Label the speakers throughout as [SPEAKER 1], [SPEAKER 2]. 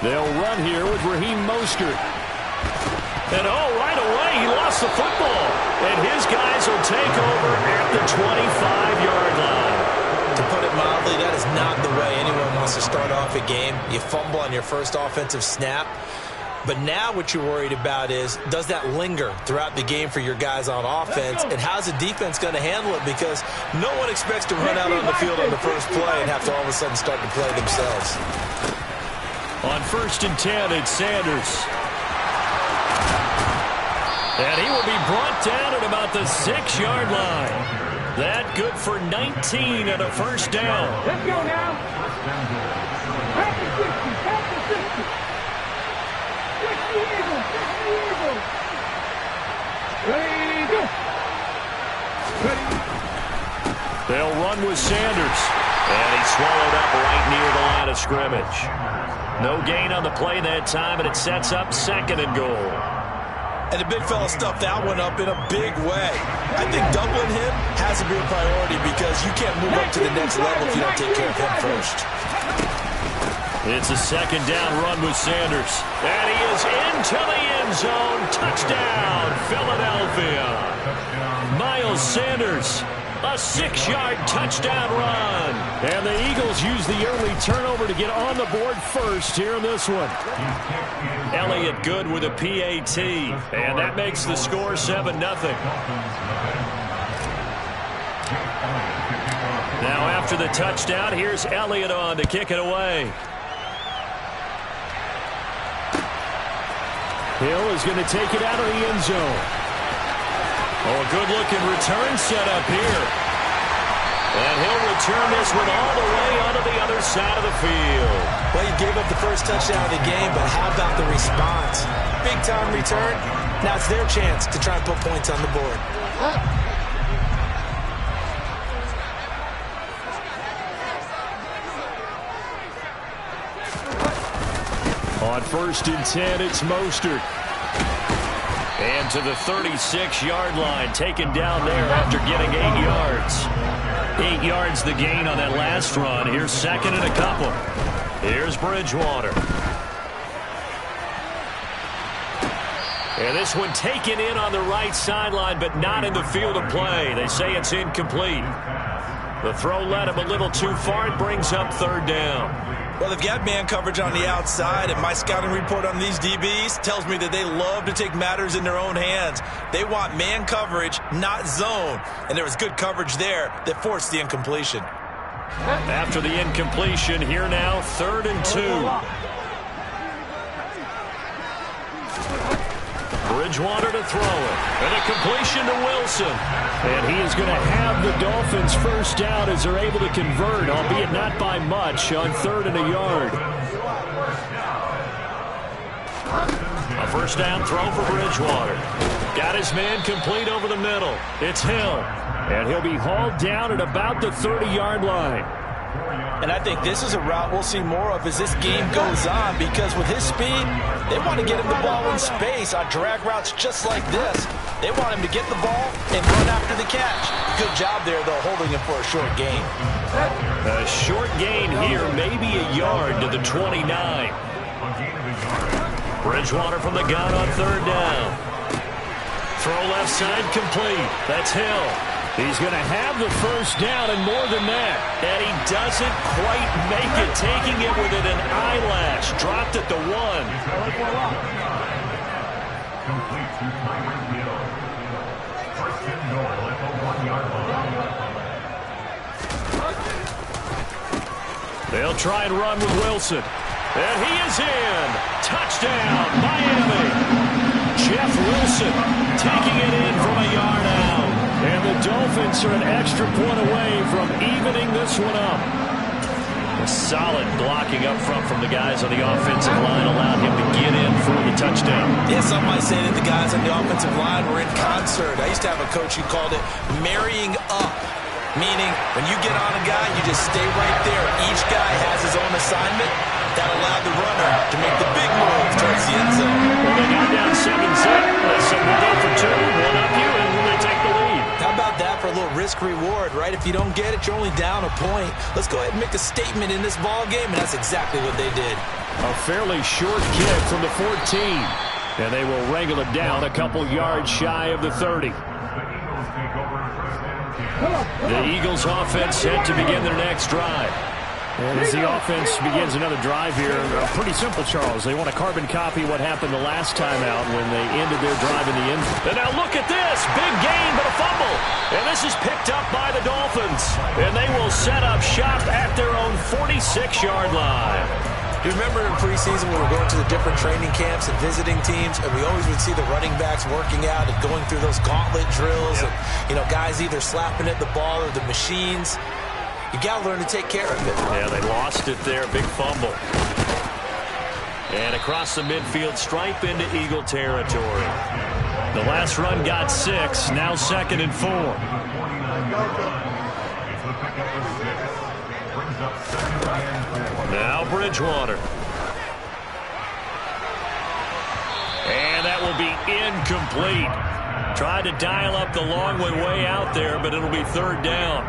[SPEAKER 1] They'll run here with Raheem Mostert. And right away, he lost the football. And his guys will take over at the 25-yard line.
[SPEAKER 2] To put it mildly, that is not the way anyone wants to start off a game. You fumble on your first offensive snap. But now what you're worried about is, does that linger throughout the game for your guys on offense? And how's the defense going to handle it? Because no one expects to run out on the field on the first play and have to all of a sudden start to play themselves.
[SPEAKER 1] On 1st and 10, it's Sanders. And he will be brought down at about the 6-yard line. That good for 19 and a first down.
[SPEAKER 3] Let's go now. Back to 60. Back to 60. 60 Eagles. 60 Eagles. Ready, go. Ready.
[SPEAKER 1] They'll run with Sanders. And he's swallowed up right near the line of scrimmage. No gain on the play that time, and it sets up 2nd and goal.
[SPEAKER 2] And the big fella stuffed that one up in a big way. I think doubling him has to be a priority because you can't move up to the next level if you don't take care of him first.
[SPEAKER 1] It's a 2nd down run with Sanders. And he is into the end zone. Touchdown, Philadelphia. Miles Sanders, a 6-yard touchdown run. And the Eagles use the early turnover to get on the board first here in this one. Elliott good with a PAT. And that makes the score 7-0. Now after the touchdown, here's Elliott on to kick it away. Hill is going to take it out of the end zone. Oh, a good-looking return set up here. And he'll return this one all the way onto the other side of the field.
[SPEAKER 2] Well, he gave up the first touchdown of the game, but how about the response? Big-time return. Now it's their chance to try and put points on the board.
[SPEAKER 1] On 1st and 10, it's Mostert. And to the 36-yard line, taken down there after getting 8 yards. 8 yards the gain on that last run. Here's 2nd and a couple. Here's Bridgewater. And this one taken in on the right sideline, but not in the field of play. They say it's incomplete. The throw led him a little too far. It brings up 3rd down.
[SPEAKER 2] Well, they've got man coverage on the outside, and my scouting report on these DBs tells me that they love to take matters in their own hands. They want man coverage, not zone. And there was good coverage there that forced the incompletion.
[SPEAKER 1] After the incompletion, here now, 3rd and 2. Bridgewater to throw it. And a completion to Wilson. And he is going to have the Dolphins first down as they're able to convert, albeit not by much, on 3rd and a yard. A first down throw for Bridgewater. Got his man complete over the middle. It's Hill. And he'll be hauled down at about the 30-yard line.
[SPEAKER 2] And I think this is a route we'll see more of as this game goes on, because with his speed, they want to get him the ball in space on drag routes just like this. They want him to get the ball and run after the catch. Good job there, though, holding him for a short gain.
[SPEAKER 1] A short gain here, maybe a yard to the 29. Bridgewater from the gun on 3rd down. Throw left side complete. That's Hill. He's going to have the first down and more than that. And he doesn't quite make it, taking it within an eyelash. Dropped at the 1. They'll try and run with Wilson. And he is in. Touchdown, Miami. Jeff Wilson taking it in from a yard out. And the Dolphins are an extra point away from evening this one up. A solid blocking up front from the guys on the offensive line allowed him to get in for the touchdown.
[SPEAKER 2] Yeah, some might say that the guys on the offensive line were in concert. I used to have a coach who called it marrying up, meaning when you get on a guy, you just stay right there. Each guy has his own assignment. That allowed the runner to make the big move towards the end zone.
[SPEAKER 1] Well, they got down 7-0. Listen, we'll go for 2, 1 up you, and we're going to take the lead.
[SPEAKER 2] How about that for a little risk-reward, right? If you don't get it, you're only down a point. Let's go ahead and make a statement in this ball game, and that's exactly what they did.
[SPEAKER 1] A fairly short kick from the 14. And they will wrangle it down a couple yards shy of the 30. The Eagles offense set to begin their next drive. And as the offense begins another drive here, pretty simple, Charles. They want to carbon copy what happened the last time out when they ended their drive in the end. And now look at this. Big gain, but a fumble. And this is picked up by the Dolphins. And they will set up shop at their own 46-yard line.
[SPEAKER 2] You remember in preseason we were going to the different training camps and visiting teams, and we always would see the running backs working out and going through those gauntlet drills, and guys either slapping at the ball or the machines. You got to learn to take care of it.
[SPEAKER 1] Yeah, they lost it there. Big fumble. And across the midfield stripe into Eagle territory. The last run got 6. Now 2nd and 4. Now Bridgewater. And that will be incomplete. Tried to dial up the long way out there, but it'll be 3rd down.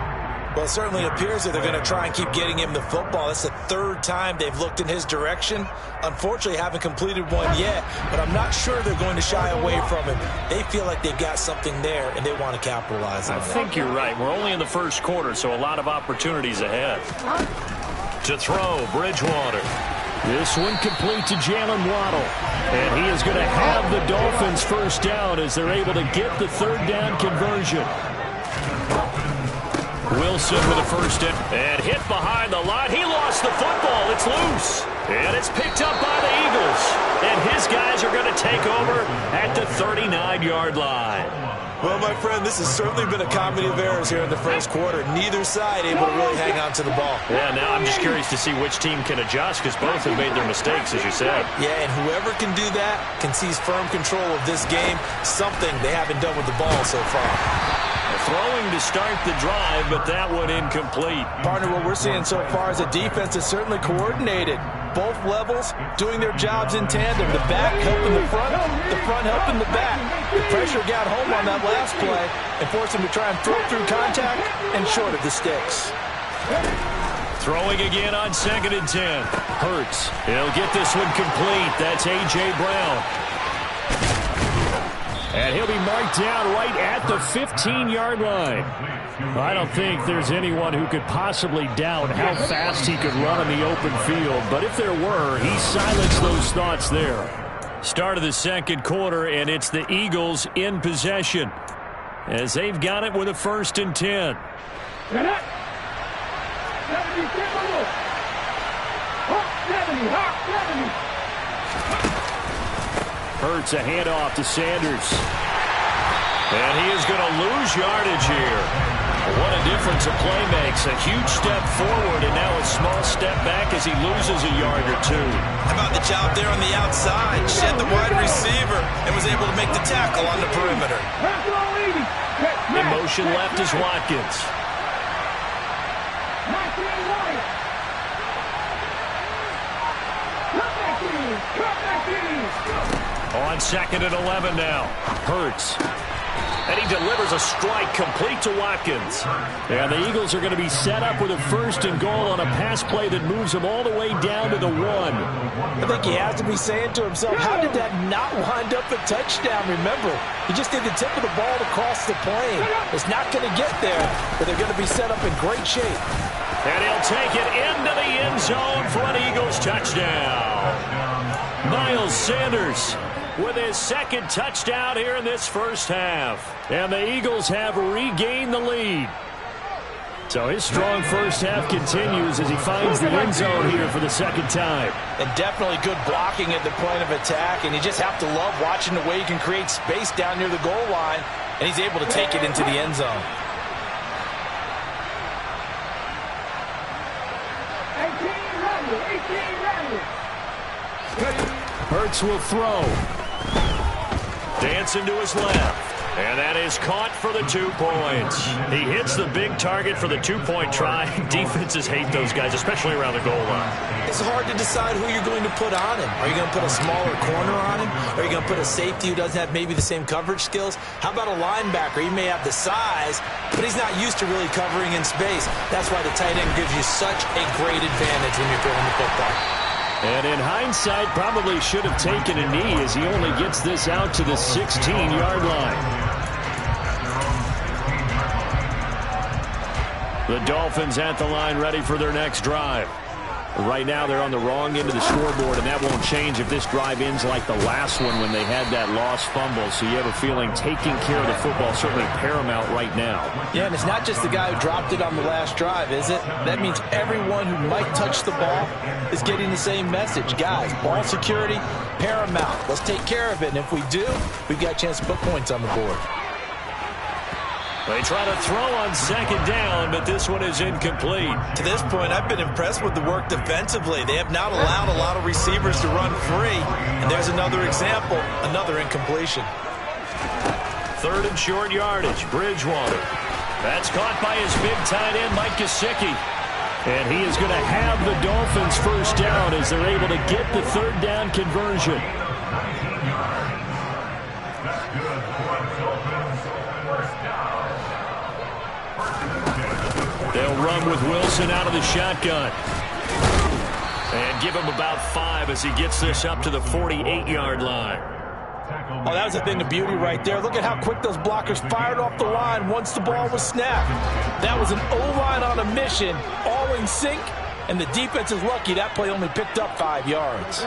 [SPEAKER 2] Well, it certainly appears that they're going to try and keep getting him the football. That's the 3rd time they've looked in his direction. Unfortunately, haven't completed one yet, but I'm not sure they're going to shy away from him. They feel like they've got something there, and they want to capitalize on it.
[SPEAKER 1] I think you're right. We're only in the 1st quarter, so a lot of opportunities ahead. To throw, Bridgewater. This one complete to Jalen Waddle. And he is going to have the Dolphins 1st down as they're able to get the 3rd down conversion. Wilson with a 1st down. And hit behind the line. He lost the football. It's loose. And it's picked up by the Eagles. And his guys are going to take over at the 39-yard line.
[SPEAKER 2] Well, my friend, this has certainly been a comedy of errors here in the 1st quarter. Neither side able to really hang on to the ball.
[SPEAKER 1] Yeah, now I'm just curious to see which team can adjust because both have made their mistakes, as you said.
[SPEAKER 2] Yeah, and whoever can do that can seize firm control of this game, something they haven't done with the ball so far.
[SPEAKER 1] Throwing to start the drive, but that one incomplete.
[SPEAKER 2] Partner, what we're seeing so far is the defense is certainly coordinated. Both levels doing their jobs in tandem. The back helping the front helping the back. The pressure got home on that last play and forced him to try and throw through contact and short of the sticks.
[SPEAKER 1] Throwing again on 2nd and 10. Hurts. He'll get this one complete. That's A.J. Brown. And he'll be marked down right at the 15-yard line. I don't think there's anyone who could possibly doubt how fast he could run on the open field. But if there were, he silenced those thoughts there. Start of the 2nd quarter, and it's the Eagles in possession as they've got it with a 1st and 10. Hurts a handoff to Sanders. And he is going to lose yardage here. What a difference a play makes. A huge step forward and now a small step back as he loses a yard or 2.
[SPEAKER 2] How about the job there on the outside? Shed the wide receiver and was able to make the tackle on the perimeter.
[SPEAKER 1] In motion left is Watkins. On 2nd and 11 now. Hurts. And he delivers a strike complete to Watkins. And the Eagles are going to be set up with a 1st and goal on a pass play that moves them all the way down to the 1.
[SPEAKER 2] I think he has to be saying to himself, how did that not wind up a touchdown? Remember, he just did the tip of the ball to cross the plane. It's not going to get there, but they're going to be set up in great shape.
[SPEAKER 1] And he'll take it into the end zone for an Eagles touchdown. Miles Sanders with his 2nd touchdown here in this 1st half. And the Eagles have regained the lead. So his strong 1st half continues as he finds the end zone here for the 2nd time.
[SPEAKER 2] And definitely good blocking at the point of attack. And you just have to love watching the way he can create space down near the goal line. And he's able to take it into the end zone.
[SPEAKER 1] 18 Hurts will throw. Dancing to his left. And that is caught for the 2 points. He hits the big target for the 2-point try. Defenses hate those guys, especially around the goal line.
[SPEAKER 2] It's hard to decide who you're going to put on him. Are you going to put a smaller corner on him? Are you going to put a safety who doesn't have maybe the same coverage skills? How about a linebacker? He may have the size, but he's not used to really covering in space. That's why the tight end gives you such a great advantage when you're throwing the football.
[SPEAKER 1] And in hindsight, probably should have taken a knee as he only gets this out to the 16-yard line. The Dolphins at the line ready for their next drive. Right now they're on the wrong end of the scoreboard, and that won't change if this drive ends like the last one when they had that lost fumble. So you have a feeling taking care of the football certainly paramount right now.
[SPEAKER 2] Yeah, and it's not just the guy who dropped it on the last drive, is it? That means everyone who might touch the ball is getting the same message. Guys, ball security, paramount. Let's take care of it, and if we do, we've got a chance to put points on the board.
[SPEAKER 1] They try to throw on second down, but this one is incomplete.
[SPEAKER 2] To this point, I've been impressed with the work defensively. They have not allowed a lot of receivers to run free. And there's another example, another incompletion.
[SPEAKER 1] 3rd and short yardage, Bridgewater. That's caught by his big tight end, Mike Gesicki. And he is going to have the Dolphins first down as they're able to get the 3rd down conversion. They'll run with Wilson out of the shotgun. And give him about 5 as he gets this up to the 48-yard line.
[SPEAKER 2] Oh, that was a thing of beauty right there. Look at how quick those blockers fired off the line once the ball was snapped. That was an O-line on a mission, all in sync, and the defense is lucky that play only picked up 5 yards.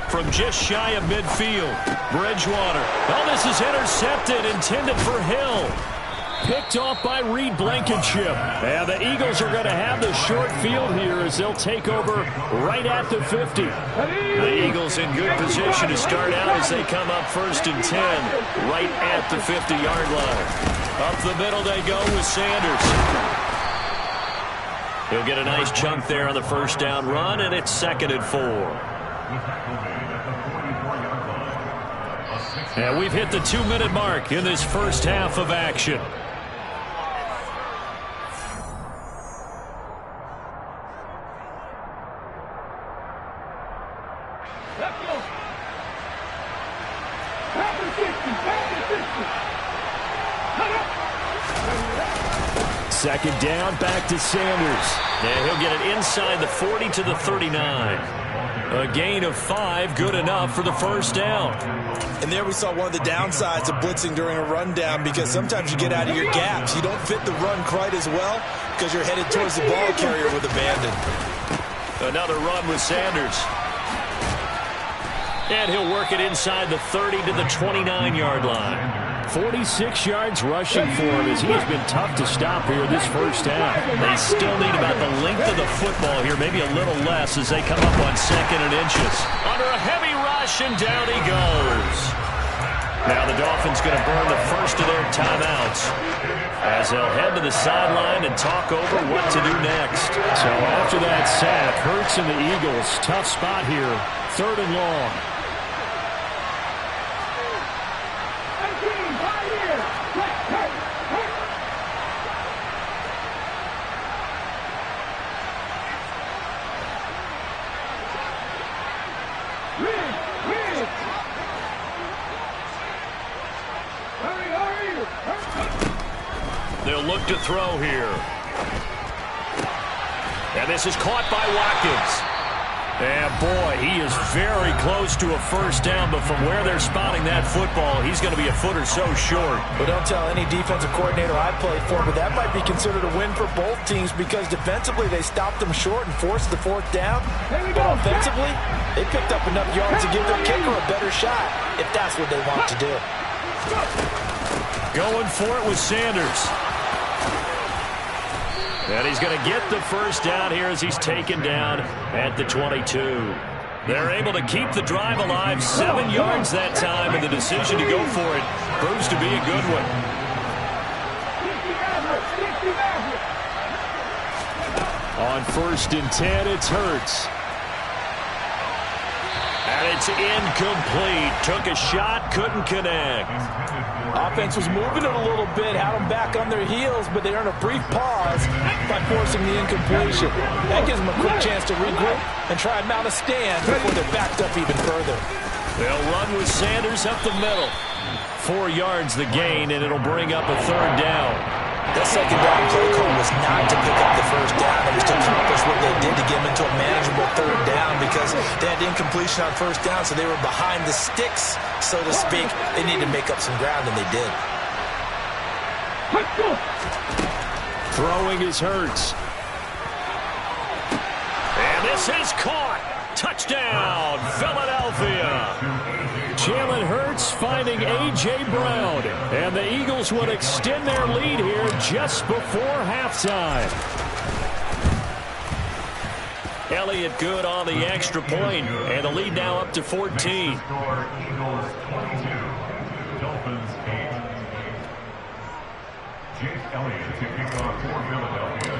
[SPEAKER 1] From just shy of midfield, Bridgewater. Oh, this is intercepted, intended for Hill. Picked off by Reed Blankenship. And the Eagles are going to have the short field here as they'll take over right at the 50. The Eagles in good position to start out as they come up 1st and 10, right at the 50-yard line. Up the middle they go with Sanders. He'll get a nice chunk there on the first down run, and it's 2nd and 4. And we've hit the 2-minute mark in this first half of action.
[SPEAKER 3] Let's go. Back to 60.
[SPEAKER 1] Second down, back to Sanders. And he'll get it inside the 40 to the 39. A gain of 5, good enough for the first down.
[SPEAKER 2] And there we saw one of the downsides of blitzing during a rundown, because sometimes you get out of your gaps. You don't fit the run quite as well because you're headed towards the ball carrier with abandon.
[SPEAKER 1] Another run with Sanders. And he'll work it inside the 30 to the 29-yard line. 46 yards rushing for him as he has been tough to stop here this first half. They still need about the length of the football here, maybe a little less as they come up on 2nd and inches. Under a heavy rush, and down he goes. Now the Dolphins going to burn the first of their timeouts as they'll head to the sideline and talk over what to do next. So after that sack, Hurts and the Eagles, tough spot here, 3rd and long. They'll look to throw here. And this is caught by Watkins. And boy, he is very close to a first down, but from where they're spotting that football, he's going to be a foot or so short.
[SPEAKER 2] But don't tell any defensive coordinator I played for, but that might be considered a win for both teams because defensively they stopped them short and forced the 4th down. But offensively, they picked up enough yards to give their kicker a better shot if that's what they want to do.
[SPEAKER 1] Going for it with Sanders. And he's going to get the first down here as he's taken down at the 22. They're able to keep the drive alive, 7 yards that time, and the decision to go for it proves to be a good one. On 1st and 10, it's Hurts. And And it's incomplete. Took a shot, couldn't connect.
[SPEAKER 2] Offense was moving it a little bit, had them back on their heels, but they earned a brief pause by forcing the incompletion. That gives them a quick chance to regroup and try and mount a stand before they're backed up even further.
[SPEAKER 1] They'll run with Sanders up the middle. 4 yards the gain, and it'll bring up a 3rd down.
[SPEAKER 2] That second down play call was not to pick up the first down. It was to accomplish what they did to get them into a manageable 3rd down because they had incompletion on first down, so they were behind the sticks, so to speak. They needed to make up some ground, and they did.
[SPEAKER 1] Throwing is Hurts. And this is caught. Touchdown, Philadelphia. Jalen Hurts finding A.J. Brown. And the Eagles would extend their lead here just before halftime. Elliott good on the extra point, and the lead now up to 14.
[SPEAKER 3] Eagles 22, Dolphins 8. Jake Elliott to kick off for Philadelphia.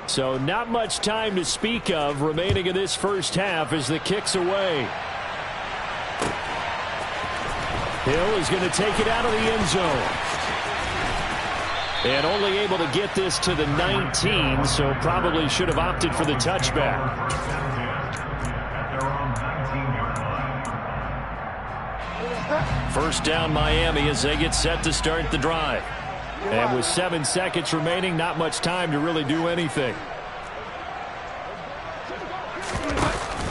[SPEAKER 1] So not much time to speak of remaining in this first half as the kick's away. Hill is going to take it out of the end zone. And only able to get this to the 19, so probably should have opted for the touchback. First down Miami as they get set to start the drive. And with 7 seconds remaining, not much time to really do anything.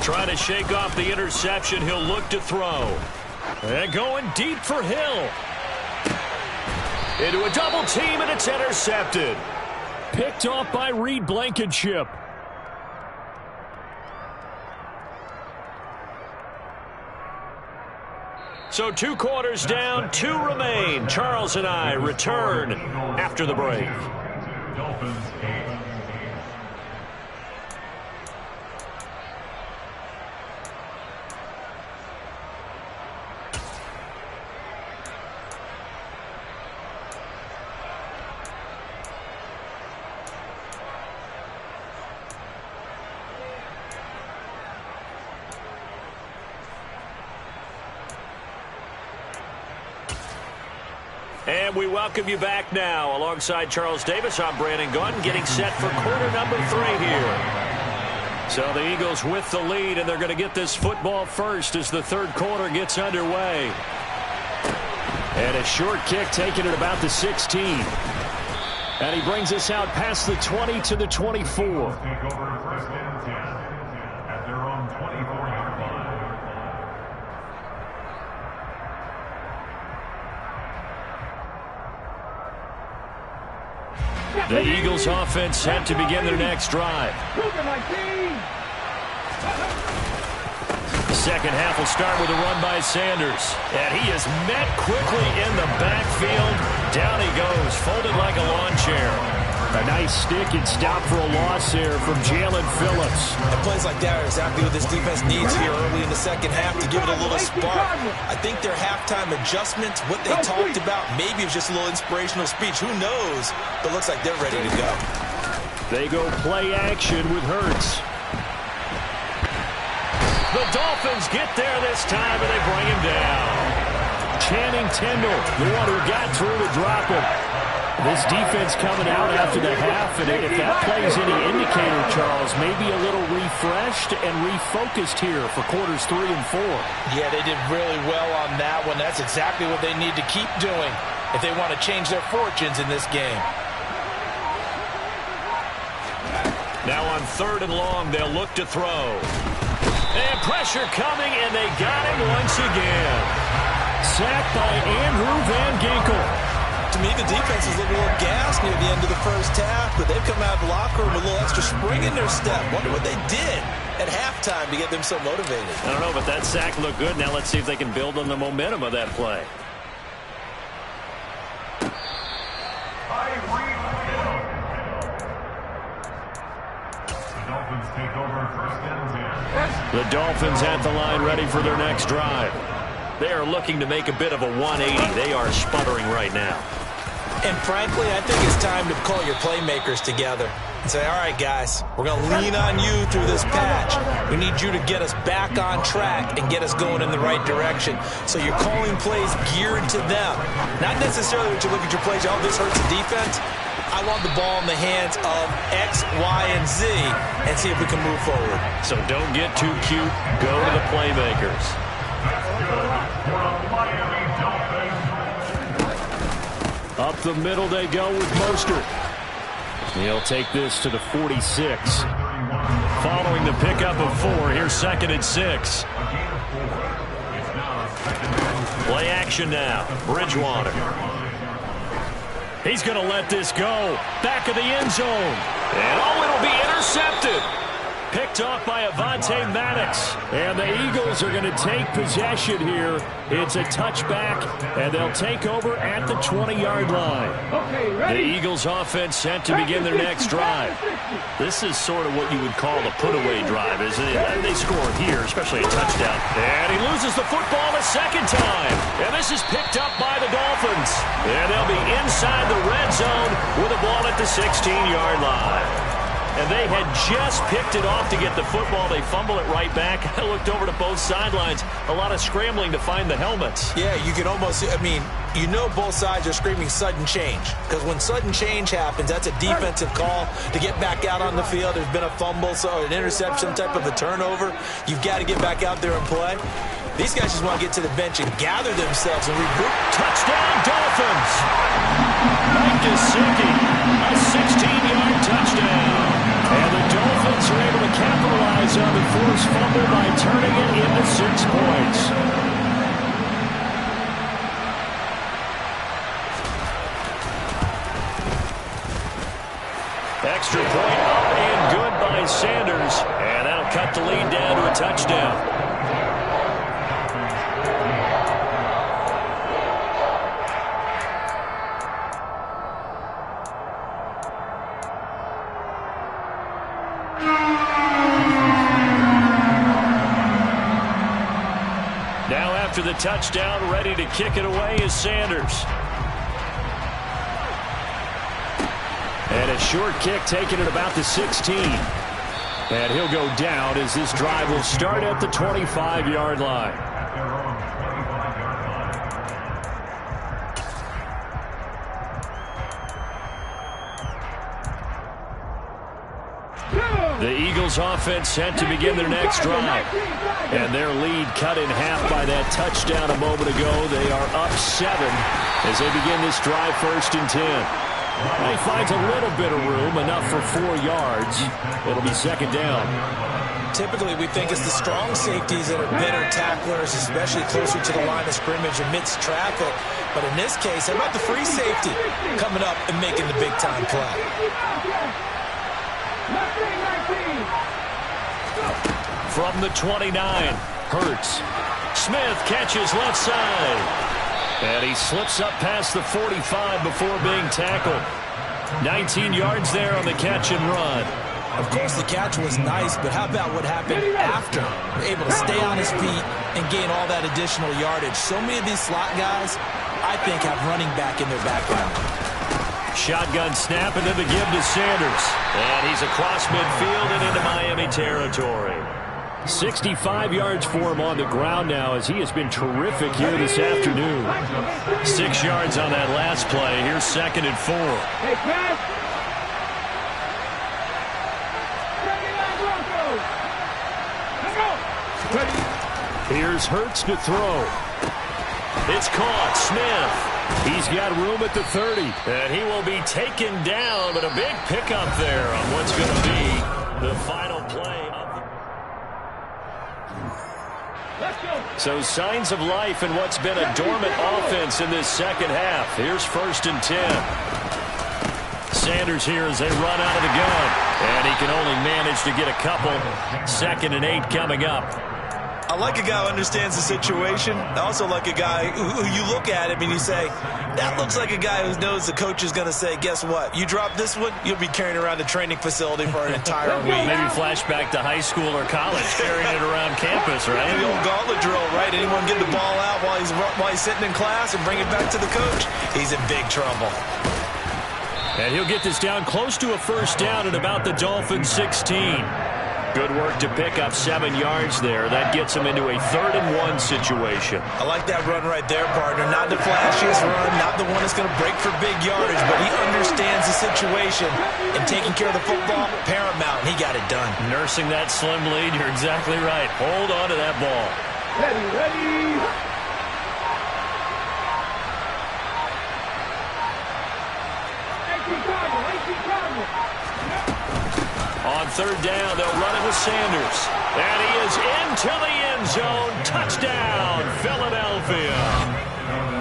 [SPEAKER 1] Trying to shake off the interception, he'll look to throw. And going deep for Hill. Into a double team, and it's intercepted. Picked off by Reed Blankenship. So 2 quarters down, 2 remain. Charles and I return after the break.
[SPEAKER 3] Dolphins 8.
[SPEAKER 1] And we welcome you back now. Alongside Charles Davis, I'm Brandon Gunn, getting set for quarter number 3 here. So the Eagles with the lead, and they're going to get this football first as the 3rd quarter gets underway. And a short kick taken at about the 16. And he brings us out past the 20 to the 24.
[SPEAKER 3] Take over first and 10 at their own 24-yard line.
[SPEAKER 1] The Eagles offense set to begin their next drive. The second half will start with a run by Sanders. And he is met quickly in the backfield. Down he goes, folded like a lawn chair. A nice stick and stop for a loss there from Jalen Phillips.
[SPEAKER 2] And plays like that are exactly what this defense needs here early in the second half to give it a little spark. I think their halftime adjustments, what they talked about, maybe it was just a little inspirational speech. Who knows? But looks like they're ready to go.
[SPEAKER 1] They go play action with Hurts. The Dolphins get there this time, and they bring him down. Channing Tindall, the one who got through to drop him. This defense coming out after the half, and if that plays any indicator, Charles, maybe a little refreshed and refocused here for quarters 3 and 4.
[SPEAKER 2] Yeah, they did really well on that one. That's exactly what they need to keep doing if they want to change their fortunes in this game.
[SPEAKER 1] Now on 3rd and long, they'll look to throw. And pressure coming, and they got him once again. Sacked by Andrew Van Ginkel.
[SPEAKER 2] To me, the defense is looking a little gassed near the end of the first half, but they've come out of the locker room with a little extra spring in their step. Wonder what they did at halftime to get them so motivated.
[SPEAKER 1] I don't know, but that sack looked good. Now let's see if they can build on the momentum of that play.
[SPEAKER 3] The Dolphins take over first and 10.
[SPEAKER 1] The Dolphins at the line ready for their next drive. They are looking to make a bit of a 180. They are sputtering right now.
[SPEAKER 2] And frankly, I think it's time to call your playmakers together. and say, all right, guys, we're going to lean on you through this patch. We need you to get us back on track and get us going in the right direction. So you're calling plays geared to them. Not necessarily when you look at your plays, oh, this hurts the defense. I want the ball in the hands of X, Y, and Z and see if we can move forward.
[SPEAKER 1] So don't get too cute. Go to the playmakers. Up the middle they go with Mostert. He'll take this to the 46. Following the pickup of 4, here's 2nd and 6. Play action now. Bridgewater. He's going to let this go. Back of the end zone. And oh, it'll be intercepted. Picked off by Avonte Maddox. And the Eagles are going to take possession here. It's a touchback, and they'll take over at the 20-yard line. The Eagles offense set to begin their next drive. This is sort of what you would call a put-away drive, isn't it? They score here, especially a touchdown. And he loses the football a second time. And this is picked up by the Dolphins. And they'll be inside the red zone with a ball at the 16-yard line. And they had just picked it off to get the football. They fumble it right back. I looked over to both sidelines. A lot of scrambling to find the helmets.
[SPEAKER 2] Yeah, you can almost, I mean, you know both sides are screaming sudden change. Because when sudden change happens, that's a defensive call to get back out on the field. There's been a fumble, so an interception, type of a turnover. You've got to get back out there and play. These guys just want to get to the bench and gather themselves and regroup.
[SPEAKER 1] Touchdown, Dolphins! Mike Gesicki, a 16-yard touchdown. And the Dolphins are able to capitalize on the forced fumble by turning it into 6 points. Extra point up and good by Sanders. And that'll cut the lead down to a touchdown. After the touchdown, ready to kick it away is Sanders. And a short kick taken at about the 16. And he'll go down as this drive will start at the 25-yard line. The Eagles offense set to begin their next drive. And their lead cut in half by that touchdown a moment ago. They are up 7 as they begin this drive 1st and 10. And he finds a little bit of room, enough for 4 yards. It'll be 2nd down.
[SPEAKER 2] Typically, we think it's the strong safeties that are better tacklers, especially closer to the line of scrimmage amidst traffic. But in this case, how about the free safety coming up and making the big-time play?
[SPEAKER 1] From the 29, Hurts. Smith catches left side. And he slips up past the 45 before being tackled. 19 yards there on the catch and run.
[SPEAKER 2] Of course, the catch was nice, but how about what happened after? Able to stay on his feet and gain all that additional yardage. So many of these slot guys, I think, have running back in their background.
[SPEAKER 1] Shotgun snap and then the give to Sanders. And he's across midfield and into Miami territory. 65 yards for him on the ground now as he has been terrific here this afternoon. 6 yards on that last play. Here's 2nd and 4.
[SPEAKER 3] Hey, pass.
[SPEAKER 1] Here's Hurts to throw. It's caught. Smith. He's got room at the 30. And he will be taken down, but a big pickup there on what's going to be the final play. So signs of life in what's been a dormant offense in this second half. Here's 1st and 10. Sanders here as they run out of the gun. And he can only manage to get a couple. 2nd and 8 coming up.
[SPEAKER 2] I like a guy who understands the situation. I also like a guy who you look at him and you say, that looks like a guy who knows the coach is going to say, guess what? You drop this one, you'll be carrying around the training facility for an entire week.
[SPEAKER 1] Maybe flashback to high school or college, carrying it around campus, right?
[SPEAKER 2] The old gauntlet drill, right? Anyone get the ball out while he's sitting in class and bring it back to the coach? He's in big trouble.
[SPEAKER 1] And he'll get this down close to a first down at about the Dolphins' 16. Good work to pick up 7 yards there. That gets him into a 3rd-and-1 situation.
[SPEAKER 2] I like that run right there, partner. Not the flashiest run, not the one that's going to break for big yardage, but he understands the situation, and taking care of the football, paramount, and he got it done.
[SPEAKER 1] Nursing that slim lead, you're exactly right. Hold on to that ball.
[SPEAKER 3] Ready.
[SPEAKER 1] On 3rd down, they'll run it with Sanders. And he is into the end zone. Touchdown, Philadelphia.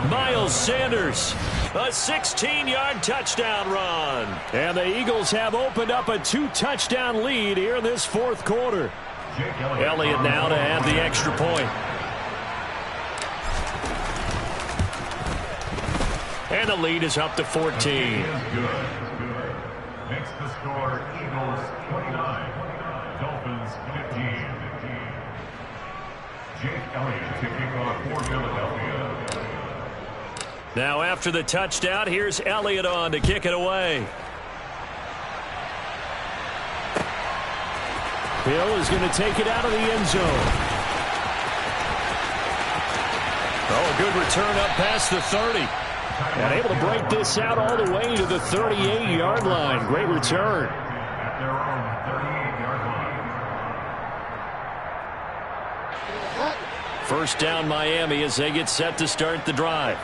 [SPEAKER 1] Miles Sanders, a 16-yard touchdown run. And the Eagles have opened up a 2-touchdown lead here in this 4th quarter. Elliott now to have the extra point. And the lead is up to 14.
[SPEAKER 4] Makes the score Eagles 29, Dolphins 15. Jake Elliott to kick off for Philadelphia.
[SPEAKER 1] Now after the touchdown, here's Elliott on to kick it away. Hill is going to take it out of the end zone. Oh, a good return up past the 30. And able to break this out all the way to the 38-yard line. Great return.
[SPEAKER 4] At their own 38-yard line.
[SPEAKER 1] First down Miami as they get set to start the drive.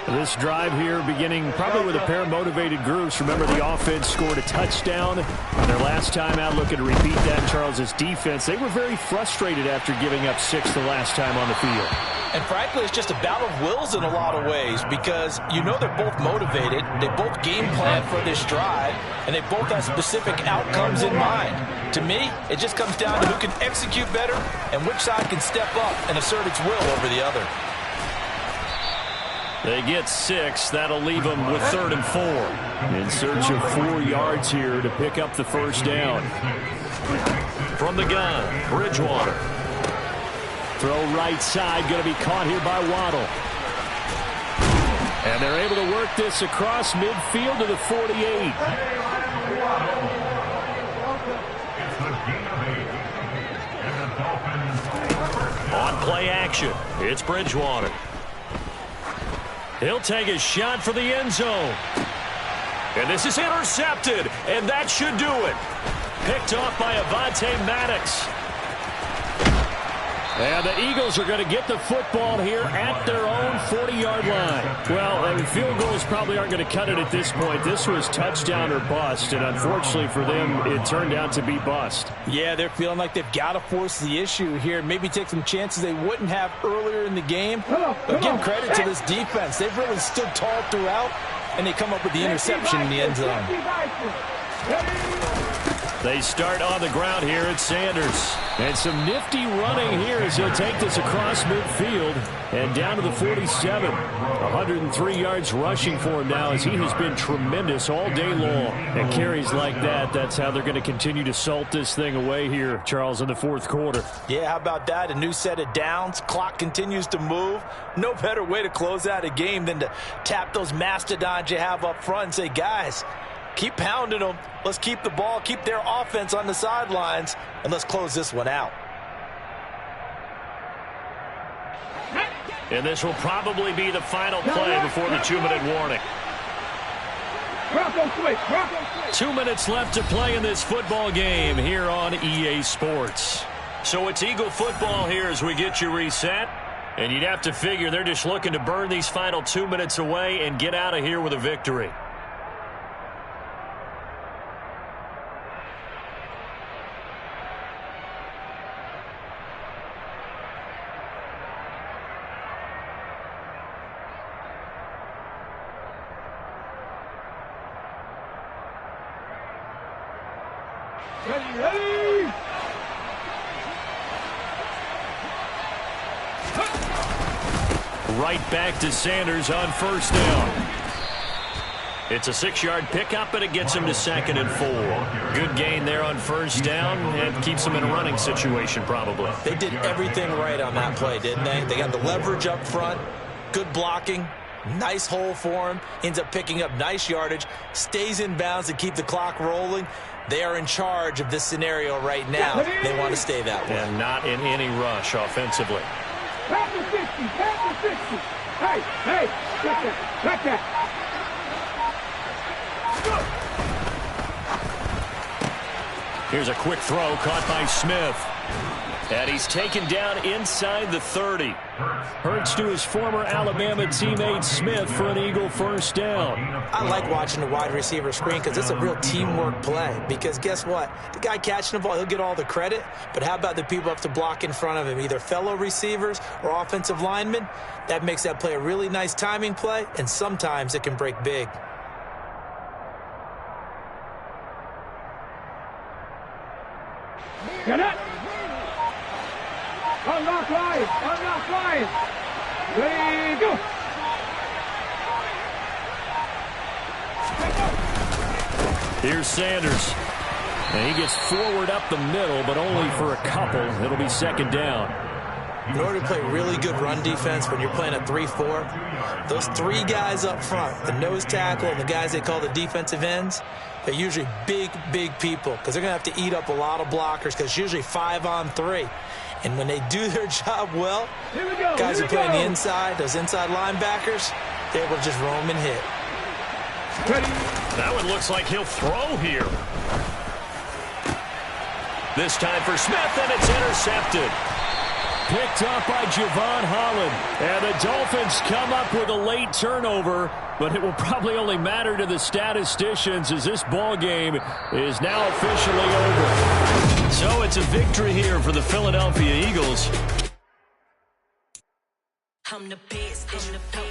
[SPEAKER 1] This drive here beginning probably with a pair of motivated groups. Remember, the offense scored a touchdown on their last time out. Looking to repeat that. Charles's defense, they were very frustrated after giving up 6 the last time on the field.
[SPEAKER 2] And frankly, it's just a battle of wills in a lot of ways because you know they're both motivated. They both game plan for this drive, and they both have specific outcomes in mind. To me, it just comes down to who can execute better and which side can step up and assert its will over the other.
[SPEAKER 1] They get 6. That'll leave them with 3rd and 4. In search of 4 yards here to pick up the first down. From the gun, Bridgewater. Throw right side, going to be caught here by Waddle. And they're able to work this across midfield to the 48. On play action, it's Bridgewater. He'll take a shot for the end zone. And this is intercepted, and that should do it. Picked off by Avonte Maddox. And the Eagles are going to get the football here at their own 40-yard line. Well, field goals probably aren't going to cut it at this point. This was touchdown or bust, and unfortunately for them, it turned out to be bust.
[SPEAKER 2] Yeah, they're feeling like they've got to force the issue here. Maybe take some chances they wouldn't have earlier in the game. But give credit to this defense. They've really stood tall throughout, and they come up with the interception in the end zone.
[SPEAKER 1] They start on the ground here at Sanders. And some nifty running here as he'll take this across midfield and down to the 47. 103 yards rushing for him now as he has been tremendous all day long. And carries like that, that's how they're going to continue to salt this thing away here, Charles, in the 4th quarter.
[SPEAKER 2] Yeah, how about that? A new set of downs. Clock continues to move. No better way to close out a game than to tap those mastodons you have up front and say, guys, keep pounding them. Let's keep the ball, keep their offense on the sidelines, and let's close this one out.
[SPEAKER 1] And this will probably be the final play before the 2-minute warning. 2 minutes left to play in this football game here on EA Sports. So it's Eagle football here as we get you reset. And you'd have to figure they're just looking to burn these final 2 minutes away and get out of here with a victory.
[SPEAKER 3] Ready.
[SPEAKER 1] Right back to Sanders on first down. It's a 6-yard pickup, and it gets him to 2nd and 4. Good gain there on first down, and keeps him in a running situation probably.
[SPEAKER 2] They did everything right on that play, didn't they? They got the leverage up front, good blocking, Nice hole for him. Ends up picking up nice yardage. Stays in bounds to keep the clock rolling. They are in charge of this scenario right now. They want to stay that way.
[SPEAKER 1] And not in any rush offensively.
[SPEAKER 3] Back to 60, back to 60. Hey, check that.
[SPEAKER 1] Here's a quick throw caught by Smith. And he's taken down inside the 30. Hurts to his former Alabama teammate Smith for an Eagle first down.
[SPEAKER 2] I like watching the wide receiver screen because it's a real teamwork play. Because guess what? The guy catching the ball, he'll get all the credit. But how about the people up to block in front of him, either fellow receivers or offensive linemen? That makes that play a really nice timing play, and sometimes it can break big.
[SPEAKER 3] Get it. Unlock line. Ready, go.
[SPEAKER 1] Here's Sanders. And he gets forward up the middle, but only for a couple. It'll be second down.
[SPEAKER 2] In order to play really good run defense when you're playing a 3-4, those three guys up front, the nose tackle and the guys they call the defensive ends, they're usually big people because they're going to have to eat up a lot of blockers because it's usually 5-on-3. And when they do their job well, guys who play on the inside, those inside linebackers, they will just roam and hit.
[SPEAKER 1] That one looks like he'll throw here. This time for Smith, and it's intercepted. Picked up by Javon Holland. And the Dolphins come up with a late turnover, but it will probably only matter to the statisticians as this ball game is now officially over. So it's a victory here for the Philadelphia Eagles.